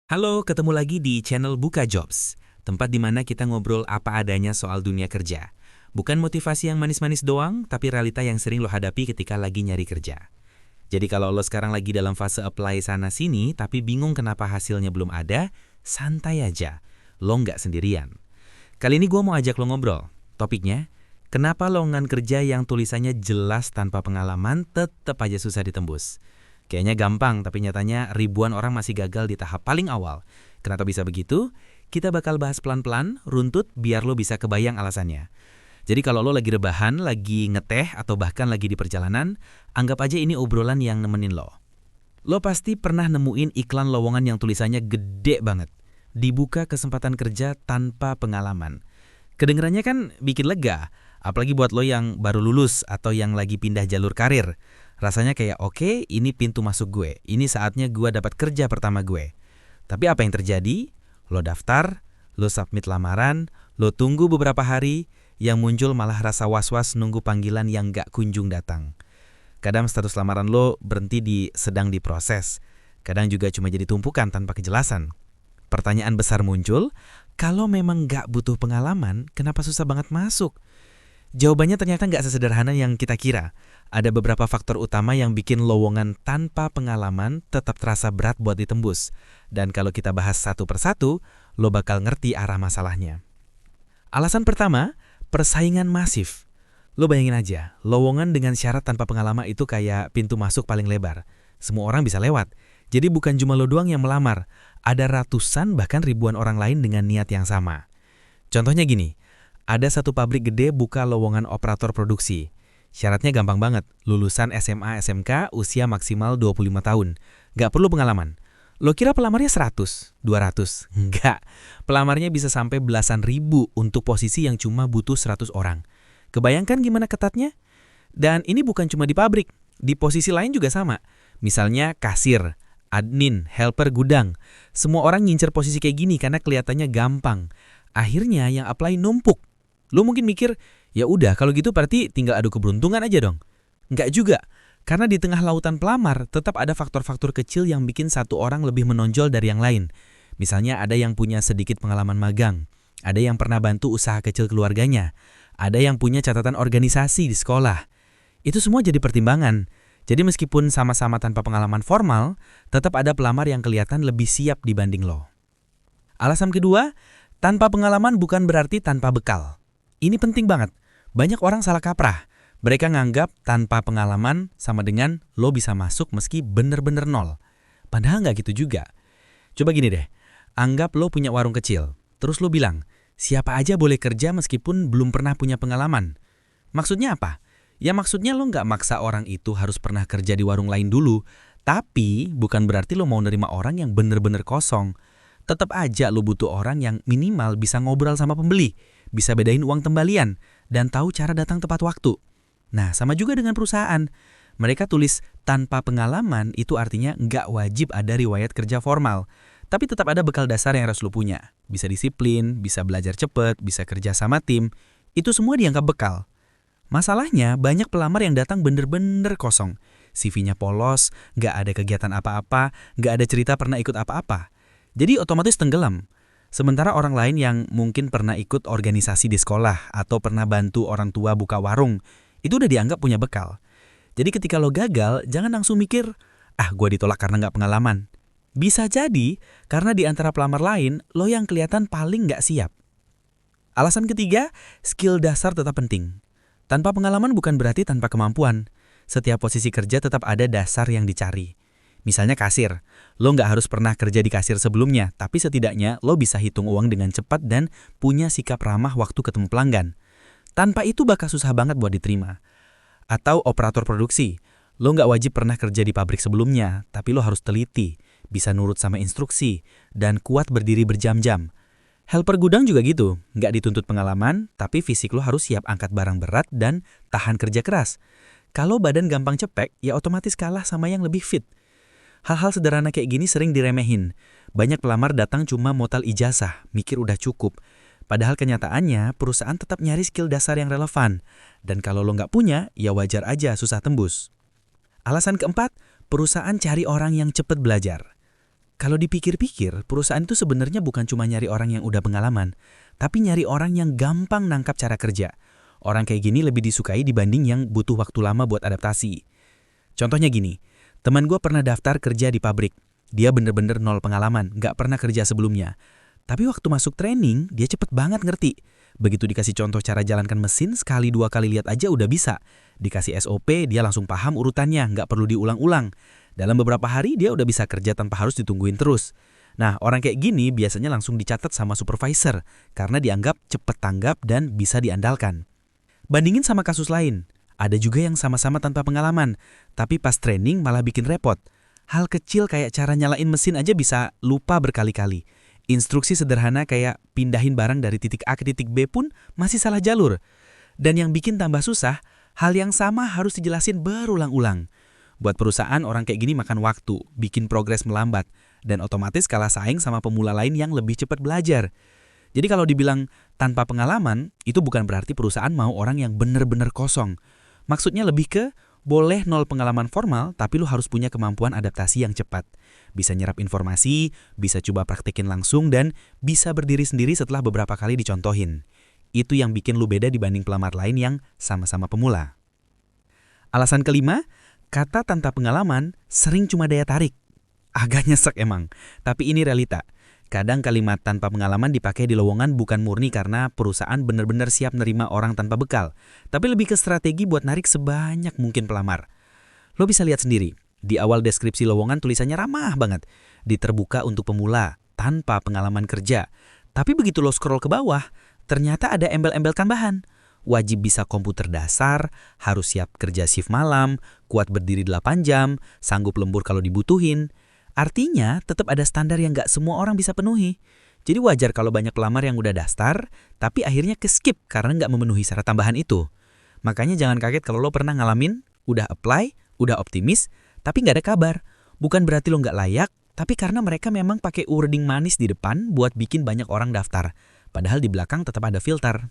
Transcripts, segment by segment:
Halo, ketemu lagi di channel Buka Jobs, tempat di mana kita ngobrol apa adanya soal dunia kerja. Bukan motivasi yang manis-manis doang, tapi realita yang sering lo hadapi ketika lagi nyari kerja. Jadi kalau lo sekarang lagi dalam fase apply sana-sini, tapi bingung kenapa hasilnya belum ada, santai aja, lo nggak sendirian. Kali ini gue mau ajak lo ngobrol. Topiknya, kenapa lowongan kerja yang tulisannya jelas tanpa pengalaman tetap aja susah ditembus. Kayaknya gampang, tapi nyatanya ribuan orang masih gagal di tahap paling awal. Kenapa bisa begitu? Kita bakal bahas pelan-pelan, runtut, biar lo bisa kebayang alasannya. Jadi kalau lo lagi rebahan, lagi ngeteh, atau bahkan lagi di perjalanan, anggap aja ini obrolan yang nemenin lo. Lo pasti pernah nemuin iklan lowongan yang tulisannya gede banget. Dibuka kesempatan kerja tanpa pengalaman. Kedengerannya kan bikin lega, apalagi buat lo yang baru lulus atau yang lagi pindah jalur karir. Rasanya kayak oke, ini pintu masuk gue. Ini saatnya gue dapat kerja pertama gue. Tapi apa yang terjadi? Lo daftar, lo submit lamaran, lo tunggu beberapa hari, yang muncul malah rasa was-was nunggu panggilan yang gak kunjung datang. Kadang status lamaran lo berhenti di sedang diproses. Kadang juga cuma jadi tumpukan tanpa kejelasan. Pertanyaan besar muncul, kalau memang gak butuh pengalaman, kenapa susah banget masuk? Jawabannya ternyata nggak sesederhana yang kita kira. Ada beberapa faktor utama yang bikin lowongan tanpa pengalaman tetap terasa berat buat ditembus. Dan kalau kita bahas satu persatu, lo bakal ngerti arah masalahnya. Alasan pertama, persaingan masif. Lo bayangin aja, lowongan dengan syarat tanpa pengalaman itu kayak pintu masuk paling lebar. Semua orang bisa lewat. Jadi bukan cuma lo doang yang melamar. Ada ratusan bahkan ribuan orang lain dengan niat yang sama. Contohnya gini, ada satu pabrik gede buka lowongan operator produksi. Syaratnya gampang banget, lulusan SMA SMK usia maksimal 25 tahun. Gak perlu pengalaman. Lo kira pelamarnya 100, 200? Enggak. Pelamarnya bisa sampai belasan ribu untuk posisi yang cuma butuh 100 orang. Kebayangkan gimana ketatnya? Dan ini bukan cuma di pabrik, di posisi lain juga sama. Misalnya kasir, admin, helper gudang. Semua orang ngincer posisi kayak gini karena kelihatannya gampang. Akhirnya yang apply numpuk. Lo mungkin mikir, ya udah kalau gitu berarti tinggal adu keberuntungan aja dong. Enggak juga, karena di tengah lautan pelamar tetap ada faktor-faktor kecil yang bikin satu orang lebih menonjol dari yang lain. Misalnya ada yang punya sedikit pengalaman magang, ada yang pernah bantu usaha kecil keluarganya, ada yang punya catatan organisasi di sekolah. Itu semua jadi pertimbangan. Jadi meskipun sama-sama tanpa pengalaman formal, tetap ada pelamar yang kelihatan lebih siap dibanding lo. Alasan kedua, tanpa pengalaman bukan berarti tanpa bekal. Ini penting banget. Banyak orang salah kaprah. Mereka nganggap tanpa pengalaman sama dengan lo bisa masuk meski bener-bener nol. Padahal nggak gitu juga. Coba gini deh, anggap lo punya warung kecil. Terus lo bilang, siapa aja boleh kerja meskipun belum pernah punya pengalaman. Maksudnya apa? Ya maksudnya lo nggak maksa orang itu harus pernah kerja di warung lain dulu. Tapi bukan berarti lo mau nerima orang yang bener-bener kosong. Tetap aja lo butuh orang yang minimal bisa ngobrol sama pembeli, bisa bedain uang kembalian, dan tahu cara datang tepat waktu. Nah, sama juga dengan perusahaan. Mereka tulis tanpa pengalaman itu artinya nggak wajib ada riwayat kerja formal. Tapi tetap ada bekal dasar yang harus lo punya. Bisa disiplin, bisa belajar cepat, bisa kerja sama tim. Itu semua dianggap bekal. Masalahnya, banyak pelamar yang datang bener-bener kosong. CV-nya polos, nggak ada kegiatan apa-apa, nggak ada cerita pernah ikut apa-apa. Jadi otomatis tenggelam. Sementara orang lain yang mungkin pernah ikut organisasi di sekolah atau pernah bantu orang tua buka warung, itu udah dianggap punya bekal. Jadi ketika lo gagal, jangan langsung mikir, gue ditolak karena nggak pengalaman. Bisa jadi karena di antara pelamar lain, lo yang kelihatan paling nggak siap. Alasan ketiga, skill dasar tetap penting. Tanpa pengalaman bukan berarti tanpa kemampuan. Setiap posisi kerja tetap ada dasar yang dicari. Misalnya kasir, lo nggak harus pernah kerja di kasir sebelumnya, tapi setidaknya lo bisa hitung uang dengan cepat dan punya sikap ramah waktu ketemu pelanggan. Tanpa itu bakal susah banget buat diterima. Atau operator produksi, lo nggak wajib pernah kerja di pabrik sebelumnya, tapi lo harus teliti, bisa nurut sama instruksi, dan kuat berdiri berjam-jam. Helper gudang juga gitu, nggak dituntut pengalaman, tapi fisik lo harus siap angkat barang berat dan tahan kerja keras. Kalau badan gampang cepek, ya otomatis kalah sama yang lebih fit. Hal-hal sederhana kayak gini sering diremehin. Banyak pelamar datang cuma modal ijazah, mikir udah cukup. Padahal kenyataannya perusahaan tetap nyari skill dasar yang relevan. Dan kalau lo nggak punya, ya wajar aja susah tembus. Alasan keempat, perusahaan cari orang yang cepat belajar. Kalau dipikir-pikir, perusahaan itu sebenarnya bukan cuma nyari orang yang udah pengalaman, tapi nyari orang yang gampang nangkap cara kerja. Orang kayak gini lebih disukai dibanding yang butuh waktu lama buat adaptasi. Contohnya gini, teman gue pernah daftar kerja di pabrik. Dia bener-bener nol pengalaman, nggak pernah kerja sebelumnya. Tapi waktu masuk training, dia cepet banget ngerti. Begitu dikasih contoh cara jalankan mesin, sekali dua kali lihat aja udah bisa. Dikasih SOP, dia langsung paham urutannya, nggak perlu diulang-ulang. Dalam beberapa hari, dia udah bisa kerja tanpa harus ditungguin terus. Nah, orang kayak gini biasanya langsung dicatat sama supervisor, karena dianggap cepet tanggap dan bisa diandalkan. Bandingin sama kasus lain. Ada juga yang sama-sama tanpa pengalaman, tapi pas training malah bikin repot. Hal kecil kayak cara nyalain mesin aja bisa lupa berkali-kali. Instruksi sederhana kayak pindahin barang dari titik A ke titik B pun masih salah jalur. Dan yang bikin tambah susah, hal yang sama harus dijelasin berulang-ulang. Buat perusahaan, orang kayak gini makan waktu, bikin progres melambat, dan otomatis kalah saing sama pemula lain yang lebih cepat belajar. Jadi kalau dibilang tanpa pengalaman, itu bukan berarti perusahaan mau orang yang bener-bener kosong. Maksudnya lebih ke, boleh nol pengalaman formal, tapi lu harus punya kemampuan adaptasi yang cepat. Bisa nyerap informasi, bisa coba praktekin langsung, dan bisa berdiri sendiri setelah beberapa kali dicontohin. Itu yang bikin lu beda dibanding pelamar lain yang sama-sama pemula. Alasan kelima, kata tanpa pengalaman sering cuma daya tarik. Agak nyesek emang, tapi ini realita. Kadang kalimat tanpa pengalaman dipakai di lowongan bukan murni karena perusahaan benar-benar siap nerima orang tanpa bekal, tapi lebih ke strategi buat narik sebanyak mungkin pelamar. Lo bisa lihat sendiri, di awal deskripsi lowongan tulisannya ramah banget, diterbuka untuk pemula, tanpa pengalaman kerja. Tapi begitu lo scroll ke bawah, ternyata ada embel-embel tambahan. Wajib bisa komputer dasar, harus siap kerja shift malam, kuat berdiri 8 jam, sanggup lembur kalau dibutuhin. Artinya tetap ada standar yang gak semua orang bisa penuhi. Jadi wajar kalau banyak pelamar yang udah daftar, tapi akhirnya ke-skip karena gak memenuhi syarat tambahan itu. Makanya jangan kaget kalau lo pernah ngalamin, udah apply, udah optimis, tapi gak ada kabar. Bukan berarti lo gak layak, tapi karena mereka memang pakai wording manis di depan buat bikin banyak orang daftar. Padahal di belakang tetap ada filter.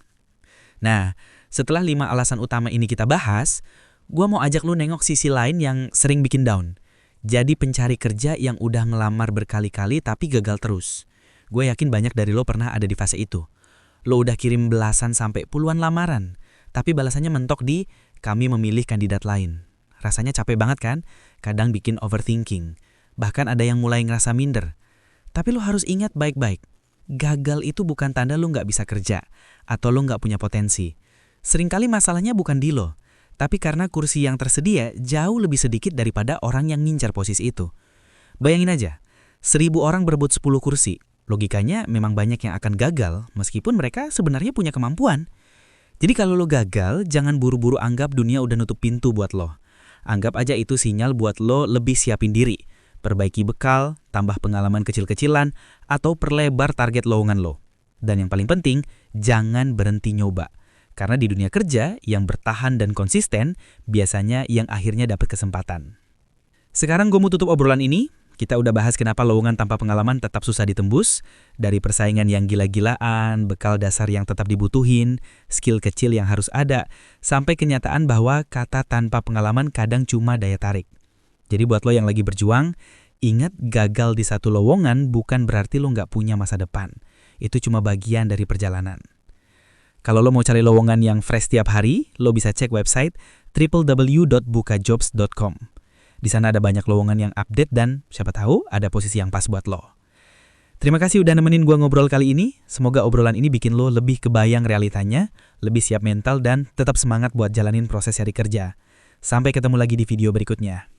Nah, setelah 5 alasan utama ini kita bahas, gua mau ajak lu nengok sisi lain yang sering bikin down. Jadi pencari kerja yang udah ngelamar berkali-kali tapi gagal terus. Gue yakin banyak dari lo pernah ada di fase itu. Lo udah kirim belasan sampai puluhan lamaran, tapi balasannya mentok di kami memilih kandidat lain. Rasanya capek banget kan? Kadang bikin overthinking. Bahkan ada yang mulai ngerasa minder. Tapi lo harus ingat baik-baik. Gagal itu bukan tanda lo nggak bisa kerja atau lo nggak punya potensi. Seringkali masalahnya bukan di lo, tapi karena kursi yang tersedia jauh lebih sedikit daripada orang yang ngincar posisi itu. Bayangin aja, 1000 orang berebut 10 kursi. Logikanya memang banyak yang akan gagal meskipun mereka sebenarnya punya kemampuan. Jadi kalau lo gagal, jangan buru-buru anggap dunia udah nutup pintu buat lo. Anggap aja itu sinyal buat lo lebih siapin diri. Perbaiki bekal, tambah pengalaman kecil-kecilan, atau perlebar target lowongan lo. Dan yang paling penting, jangan berhenti nyoba. Karena di dunia kerja, yang bertahan dan konsisten, biasanya yang akhirnya dapat kesempatan. Sekarang gue mau tutup obrolan ini. Kita udah bahas kenapa lowongan tanpa pengalaman tetap susah ditembus. Dari persaingan yang gila-gilaan, bekal dasar yang tetap dibutuhin, skill kecil yang harus ada, sampai kenyataan bahwa kata tanpa pengalaman kadang cuma daya tarik. Jadi buat lo yang lagi berjuang, ingat gagal di satu lowongan bukan berarti lo nggak punya masa depan. Itu cuma bagian dari perjalanan. Kalau lo mau cari lowongan yang fresh tiap hari, lo bisa cek website www.bukajobs.com. Di sana ada banyak lowongan yang update dan siapa tahu ada posisi yang pas buat lo. Terima kasih udah nemenin gua ngobrol kali ini. Semoga obrolan ini bikin lo lebih kebayang realitanya, lebih siap mental dan tetap semangat buat jalanin proses cari kerja. Sampai ketemu lagi di video berikutnya.